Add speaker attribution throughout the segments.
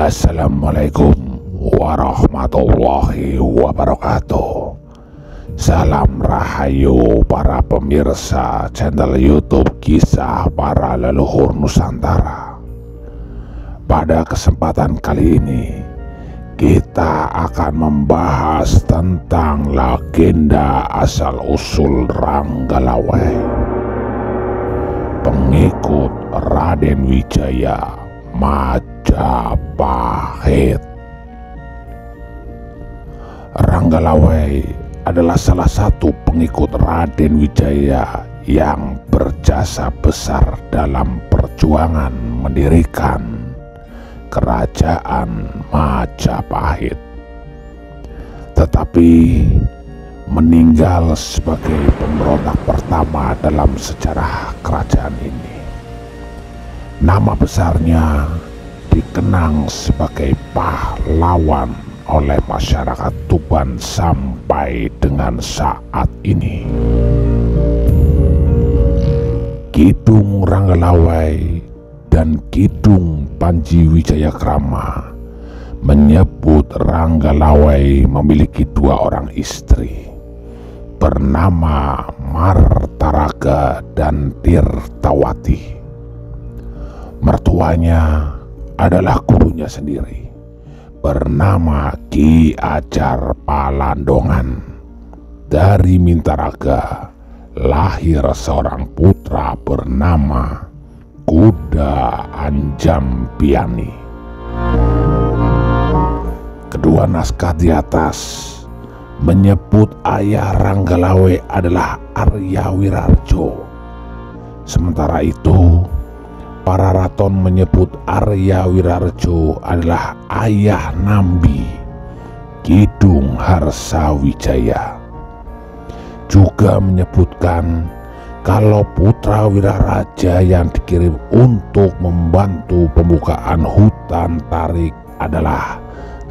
Speaker 1: Assalamualaikum warahmatullahi wabarakatuh. Salam rahayu para pemirsa channel YouTube Kisah Para Leluhur Nusantara. Pada kesempatan kali ini kita akan membahas tentang legenda asal-usul Ranggalawe, pengikut Raden Wijaya Majapahit. Ranggalawe adalah salah satu pengikut Raden Wijaya yang berjasa besar dalam perjuangan mendirikan Kerajaan Majapahit, tetapi meninggal sebagai pemberontak pertama dalam sejarah kerajaan ini. Nama besarnya dikenang sebagai pahlawan oleh masyarakat Tuban sampai dengan saat ini. Kidung Ranggalawe dan Kidung Panji Wijayakrama menyebut Ranggalawe memiliki dua orang istri bernama Martaraga dan Tirtawati. Mertuanya adalah gurunya sendiri bernama Ki Ajar Palandongan. Dari Mintaraga lahir seorang putra bernama Kuda Anjampiani. Kedua naskah di atas menyebut ayah Ranggalawe adalah Arya Wirarjo. Sementara itu para raton menyebut Arya Wirarjo adalah ayah Nambi, Kidung Harsawijaya. Juga menyebutkan kalau putra Wiraraja yang dikirim untuk membantu pembukaan hutan tarik adalah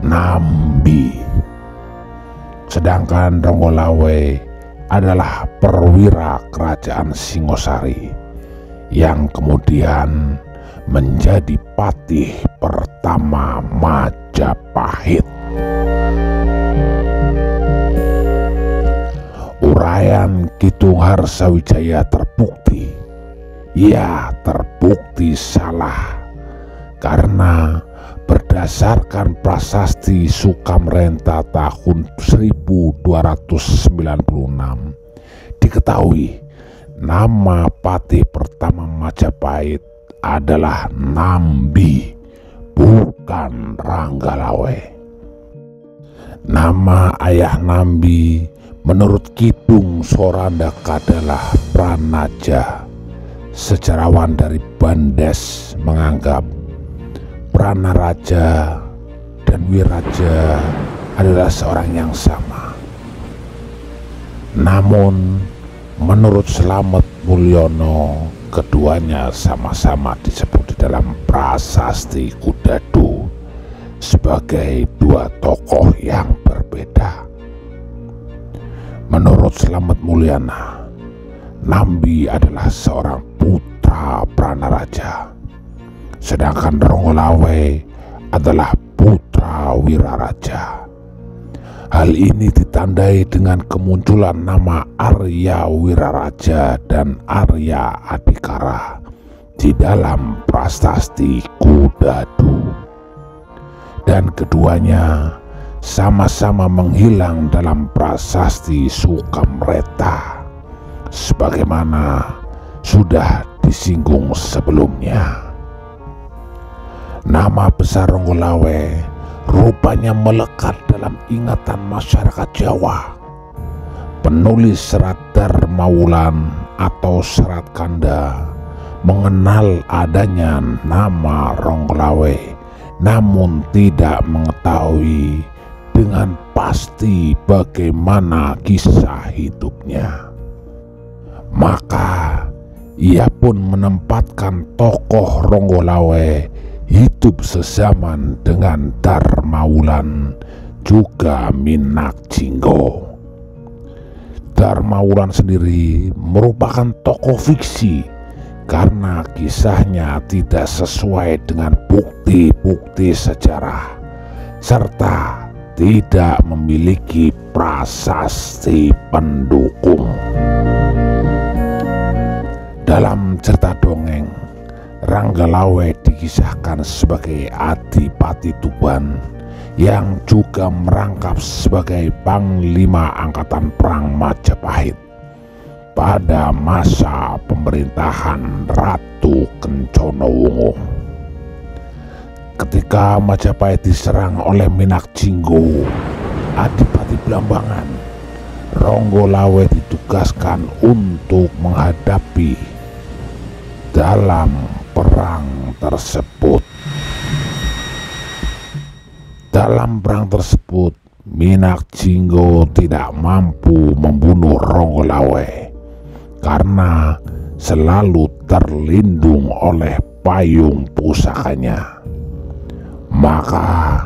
Speaker 1: Nambi. Sedangkan Ranggalawe adalah perwira kerajaan Singosari yang kemudian menjadi patih pertama Majapahit. Uraian Kidung Harsawijaya terbukti salah, karena berdasarkan prasasti Sukamrenta tahun 1296 diketahui nama patih pertama Majapahit adalah Nambi, bukan Ranggalawe. Nama ayah Nambi menurut Kidung Sorandaka adalah Pranaja. Sejarawan dari Bandes menganggap Pranaraja dan Wiraja adalah seorang yang sama. Namun menurut Slamet Mulyono, keduanya sama-sama disebut di dalam prasasti Kudadu sebagai dua tokoh yang berbeda. Menurut Slamet Mulyana, Nambi adalah seorang putra Pranaraja, sedangkan Ranggalawe adalah putra Wiraraja. Hal ini ditandai dengan kemunculan nama Arya Wiraraja dan Arya Adikara di dalam prasasti Kudadu, dan keduanya sama-sama menghilang dalam prasasti Sukamreta sebagaimana sudah disinggung sebelumnya. Nama besar Ranggalawe rupanya melekat dalam ingatan masyarakat Jawa. Penulis Serat Darmawulan atau Serat Kanda mengenal adanya nama Ranggalawe, namun tidak mengetahui dengan pasti bagaimana kisah hidupnya. Maka ia pun menempatkan tokoh Ranggalawe hidup sezaman dengan Darmawulan juga Minakjinggo. Darmawulan sendiri merupakan tokoh fiksi karena kisahnya tidak sesuai dengan bukti-bukti sejarah serta tidak memiliki prasasti pendukung. Dalam cerita dongeng, Ranggalawe dikisahkan sebagai Adipati Tuban yang juga merangkap sebagai Panglima Angkatan Perang Majapahit pada masa pemerintahan Ratu Kencono. Ketika Majapahit diserang oleh Minakjinggo, Adipati Blambangan, Ranggalawe ditugaskan untuk menghadapi dalam perang tersebut. Dalam perang tersebut, Minakjinggo tidak mampu membunuh Ranggalawe karena selalu terlindung oleh payung pusakanya. Maka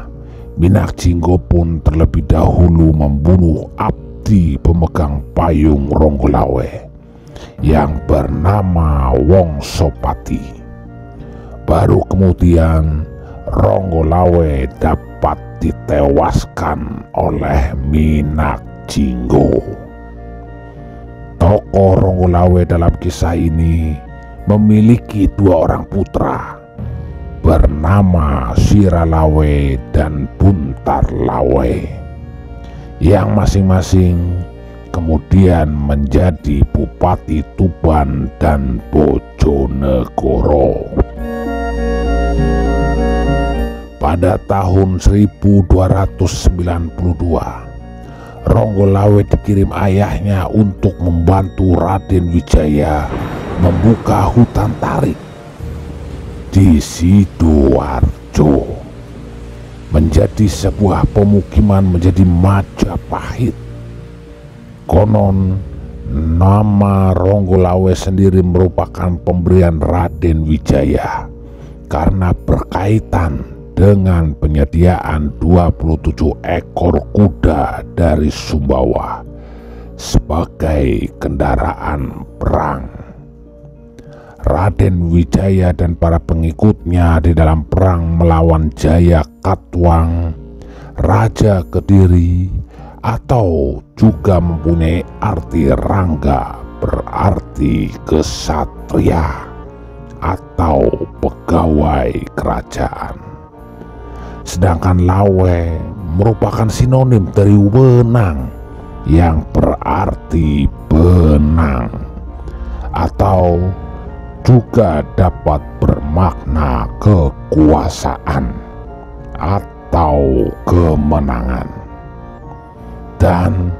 Speaker 1: Minakjinggo pun terlebih dahulu membunuh abdi pemegang payung Ranggalawe yang bernama Wongsopati. Baru kemudian Ranggalawe dapat ditewaskan oleh Minakjinggo. Tokoh Ranggalawe dalam kisah ini memiliki dua orang putra bernama Siralawe dan Buntarlawe, yang masing-masing kemudian menjadi Bupati Tuban dan Bojonegoro. Pada tahun 1292, Ranggalawe dikirim ayahnya untuk membantu Raden Wijaya membuka hutan tarik di Sidoarjo menjadi sebuah pemukiman menjadi Majapahit. Konon nama Ranggalawe sendiri merupakan pemberian Raden Wijaya karena berkaitan dengan penyediaan 27 ekor kuda dari Sumbawa sebagai kendaraan perang. Raden Wijaya dan para pengikutnya di dalam perang melawan Jaya Katwang, Raja Kediri, atau juga mempunyai arti Rangga berarti kesatria atau pegawai kerajaan. Sedangkan Lawe merupakan sinonim dari wenang yang berarti benang, atau juga dapat bermakna kekuasaan atau kemenangan. Dan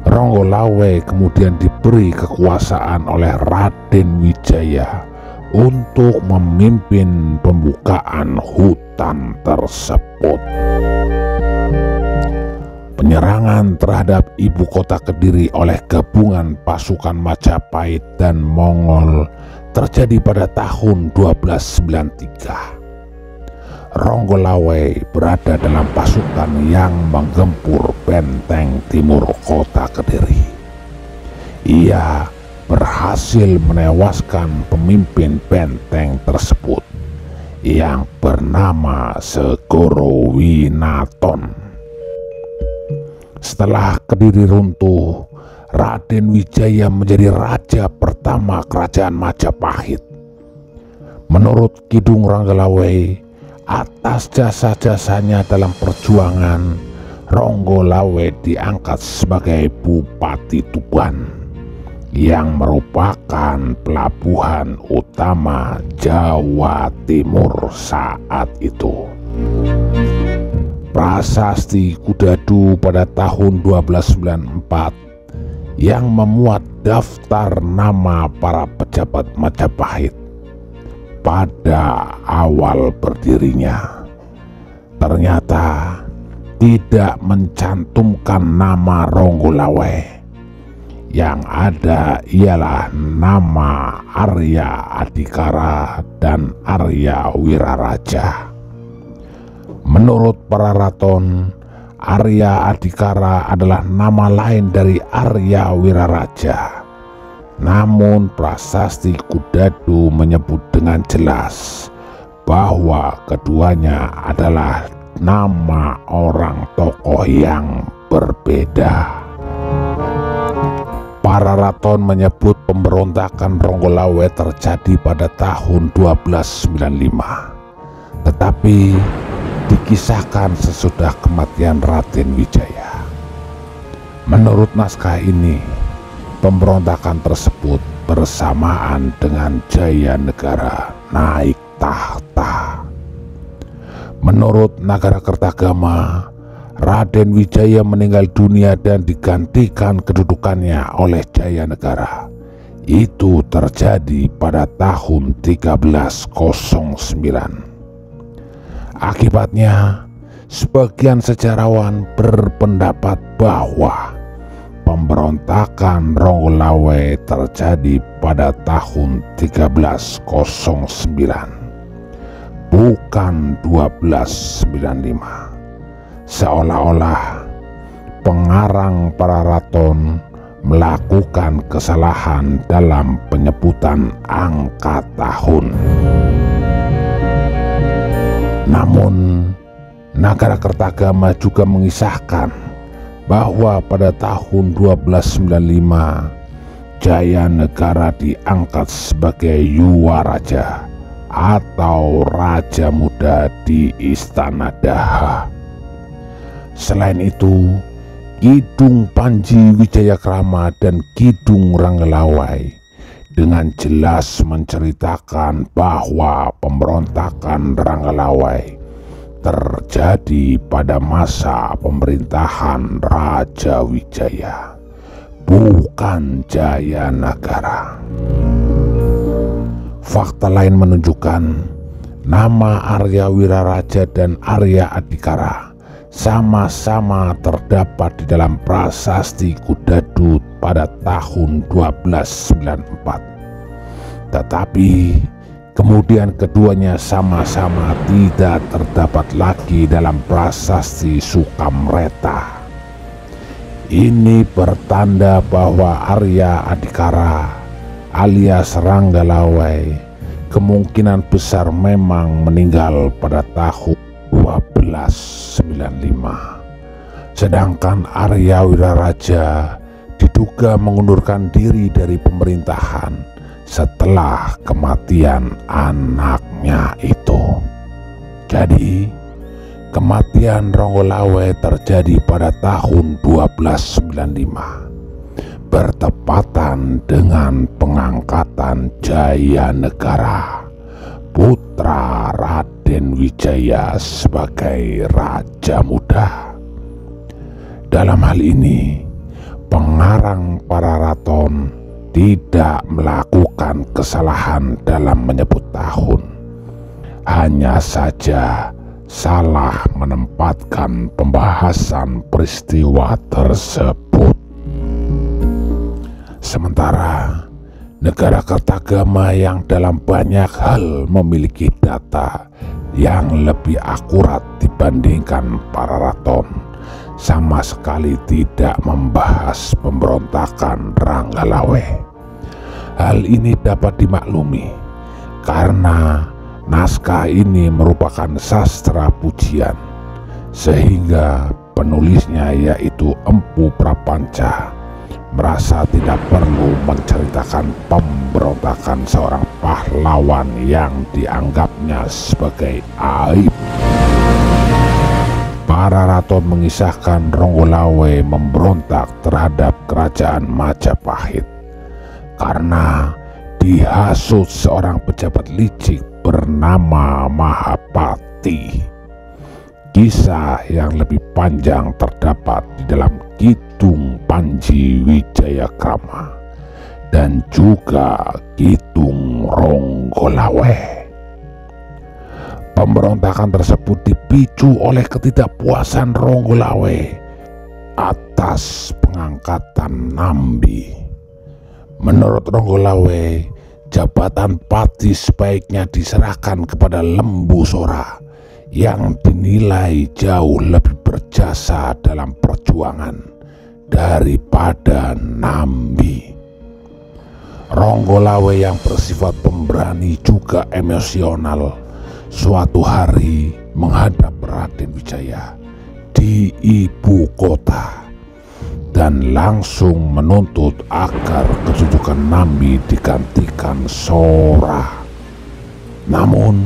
Speaker 1: Ranggalawe kemudian diberi kekuasaan oleh Raden Wijaya untuk memimpin pembukaan hutan tersebut. Penyerangan terhadap ibu kota Kediri oleh gabungan pasukan Majapahit dan Mongol terjadi pada tahun 1293. Ranggalawe berada dalam pasukan yang menggempur benteng timur kota Kediri. Ia berhasil menewaskan pemimpin benteng tersebut yang bernama Segoro Winaton. Setelah Kediri runtuh, Raden Wijaya menjadi raja pertama kerajaan Majapahit. Menurut Kidung Ranggalawe, atas jasa-jasanya dalam perjuangan, Ranggalawe diangkat sebagai Bupati Tuban, yang merupakan pelabuhan utama Jawa Timur saat itu. Prasasti Kudadu pada tahun 1294 yang memuat daftar nama para pejabat Majapahit pada awal berdirinya ternyata tidak mencantumkan nama Ranggalawe. Yang ada ialah nama Arya Adikara dan Arya Wiraraja. Menurut para raton, Arya Adikara adalah nama lain dari Arya Wiraraja, Namun prasasti Kudadu menyebut dengan jelas bahwa keduanya adalah nama orang tokoh yang berbeda. Para raton menyebut pemberontakan Ronggolawe terjadi pada tahun 1295, tetapi dikisahkan sesudah kematian Raden Wijaya. Menurut naskah ini, pemberontakan tersebut bersamaan dengan Jayanegara naik tahta. Menurut Nagarakertagama, Raden Wijaya meninggal dunia dan digantikan kedudukannya oleh Jayanegara. Itu terjadi pada tahun 1309. Akibatnya, sebagian sejarawan berpendapat bahwa pemberontakan Ronggolawe terjadi pada tahun 1309, bukan 1295. Seolah-olah pengarang para raton melakukan kesalahan dalam penyebutan angka tahun. Namun, Nagarakertagama juga mengisahkan bahwa pada tahun 1295 Jayanegara diangkat sebagai Yuwaraja atau Raja Muda di Istana Daha. Selain itu, Kidung Panji Wijayakrama dan Kidung Ranggelawai dengan jelas menceritakan bahwa pemberontakan Ranggelawai terjadi pada masa pemerintahan Raja Wijaya, bukan Jayanagara. Fakta lain menunjukkan nama Arya Wiraraja dan Arya Adikara sama-sama terdapat di dalam prasasti Kudadu pada tahun 1294. Tetapi kemudian keduanya sama-sama tidak terdapat lagi dalam prasasti Sukamreta. Ini bertanda bahwa Arya Adikara alias Ranggelawai kemungkinan besar memang meninggal pada tahun 1295. Sedangkan Arya Wiraraja diduga mengundurkan diri dari pemerintahan setelah kematian anaknya itu. Jadi, kematian Ronggolawe terjadi pada tahun 1295, bertepatan dengan pengangkatan Jayanegara, putra Raden Wijaya sebagai Raja Muda. Dalam hal ini, pengarang para raton tidak melakukan kesalahan dalam menyebut tahun, hanya saja salah menempatkan pembahasan peristiwa tersebut. Sementara Nagarakertagama yang dalam banyak hal memiliki data yang lebih akurat dibandingkan para raton, sama sekali tidak membahas pemberontakan Ranggalawe. Hal ini dapat dimaklumi karena naskah ini merupakan sastra pujian, sehingga penulisnya yaitu Empu Prapanca merasa tidak perlu menceritakan pemberontakan seorang pahlawan yang dianggapnya sebagai aib. Para raton mengisahkan Ronggolawe memberontak terhadap kerajaan Majapahit karena dihasut seorang pejabat licik bernama Mahapati. Kisah yang lebih panjang terdapat di dalam Kidung Panji Wijayakrama dan juga Kidung Ronggolawe. Pemberontakan tersebut dipicu oleh ketidakpuasan Ronggolawe atas pengangkatan Nambi. Menurut Ronggolawe, jabatan pati sebaiknya diserahkan kepada Lembu Sora yang dinilai jauh lebih berjasa dalam perjuangan daripada Nambi. Ronggolawe yang bersifat pemberani juga emosional suatu hari menghadap Raden Wijaya di ibu kota dan langsung menuntut agar kedudukan Nambi digantikan Sora. Namun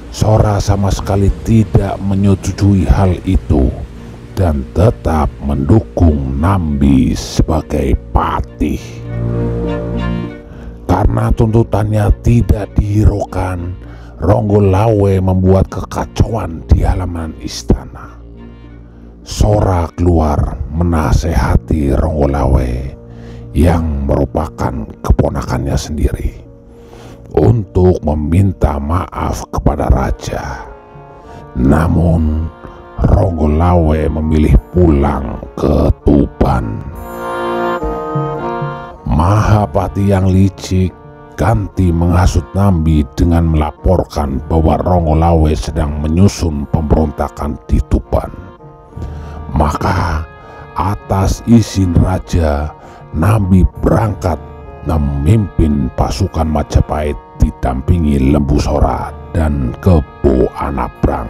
Speaker 1: Sora sama sekali tidak menyetujui hal itu dan tetap mendukung Nambi sebagai patih. Karena tuntutannya tidak dihiraukan, Ronggolawe membuat kekacauan di halaman istana. Sora keluar menasehati Ronggolawe yang merupakan keponakannya sendiri untuk meminta maaf kepada raja. Namun Ronggolawe memilih pulang ke Tuban. Mahapati yang licik ganti menghasut Nambi dengan melaporkan bahwa Ronggolawe sedang menyusun pemberontakan di Tuban. Maka atas izin raja, Nambi berangkat memimpin pasukan Majapahit didampingi Lembu Sora dan Kebo Anabrang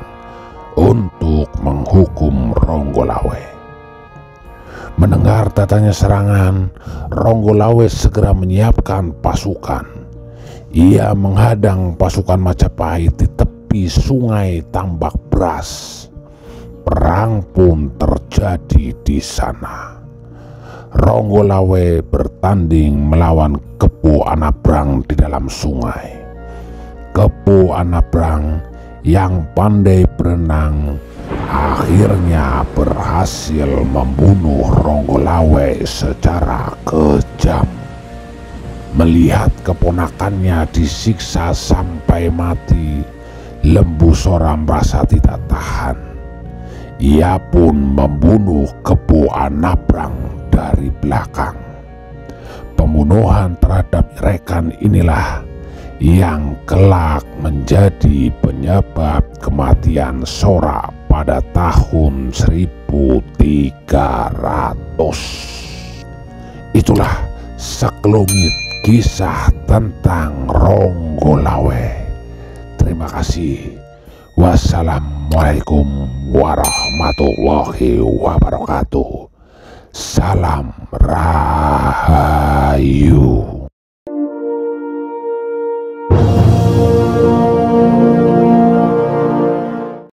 Speaker 1: untuk menghukum Ronggolawe. Mendengar datangnya serangan, Ronggolawe segera menyiapkan pasukan. Ia menghadang pasukan Majapahit di tepi sungai Tambak Beras. Perang pun terjadi di sana. Ronggolawe bertanding melawan Kebo Anabrang di dalam sungai. Kebo Anabrang yang pandai berenang akhirnya berhasil membunuh Ronggolawe secara kejam. Melihat keponakannya disiksa sampai mati, Lembu Sora merasa tidak tahan. Ia pun membunuh Kebo Anabrang dari belakang. Pembunuhan terhadap rekan inilah yang kelak menjadi penyebab kematian Sora pada tahun 1300. Itulah sekelumit kisah tentang Ronggolawe. Terima kasih. Wassalamualaikum warahmatullahi wabarakatuh. Salam Rahayu.